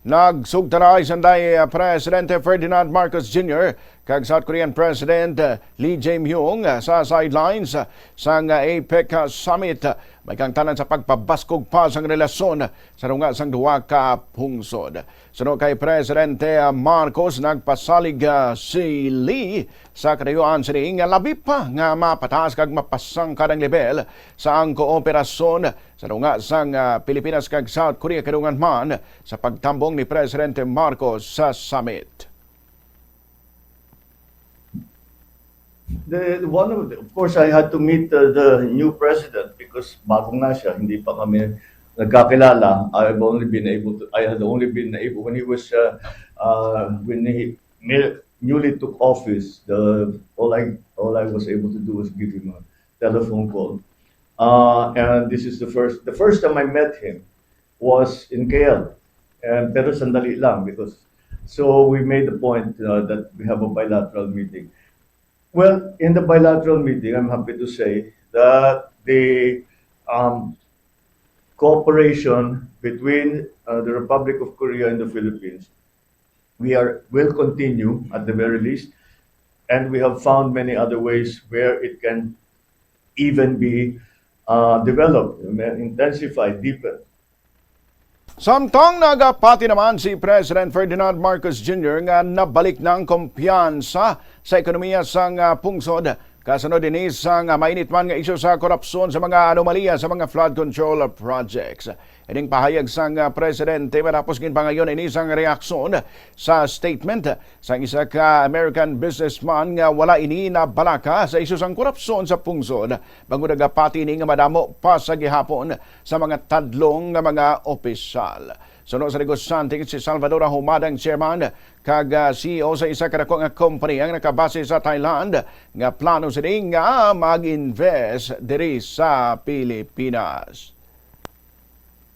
Nagsugtanay sanday Presidente Ferdinand Marcos Jr. kag South Korean President Lee Jae-myung sa sidelines sang APEC Summit. May kang tanan sa pagpabaskog pa sang relasyon sa runga sang duwa ka pungsod. Suno kay Presidente Marcos, nagpasalig si Lee sa kadayuan sining labi pa nga mapataas kag mapasang kadang level sa ang kooperasyon sa runga sang Pilipinas kag South Korea kadungan man sa pagtambong ni Presidente Marcos sa summit. Of course, I had to meet the new president because bagong na siya, hindi pa kami nagkakilala. I had only been able, when he was, when he newly took office, all I was able to do was give him a telephone call. And this is the first time I met him was in KL. Pero sandali lang so we made the point that we have a bilateral meeting. Well, in the bilateral meeting, I'm happy to say that the cooperation between the Republic of Korea and the Philippines will continue at the very least, and we have found many other ways where it can even be developed, intensified, deepened. Samtang nagapati naman si President Ferdinand Marcos Jr. nga nabalik ng kumpiyansa sa ekonomiya sang pungsod. Kasunod din isang mainit man nga isyu sa korupsyon sa mga anomalya sa mga flood control projects. Ining pahayag sang Presidente matapos ginpangayon ini isang reaksyon sa statement sa isa ka American businessman nga wala ini na balaka sa isyu sang korupsyon sa pungsod. Bago nagapati ini nga madamo pa sa gihapon sa mga tadlong nga mga opisyal. Sunod sa negosante si Salvador Humadang chairman kag CEO sa isa ka dako nga company ang nakabase sa Thailand nga plano sila nga mag-invest diri sa Pilipinas.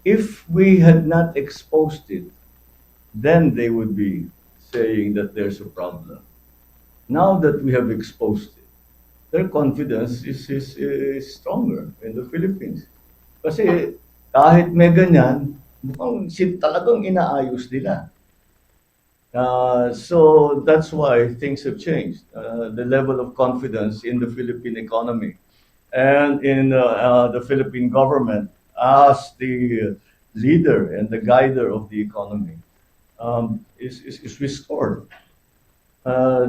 If we had not exposed it, then they would be saying that there's a problem. Now that we have exposed it, their confidence is stronger in the Philippines. Kasi kahit may ganyan, mukhang talagang inaayos nila. So that's why things have changed. The level of confidence in the Philippine economy and in the Philippine government as the leader and the guider of the economy is restored. All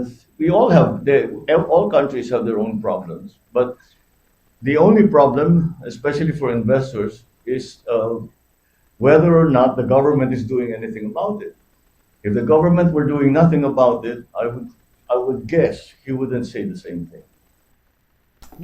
countries have their own problems, but the only problem, especially for investors, is whether or not the government is doing anything about it. If the government were doing nothing about it, I would guess he wouldn't say the same thing.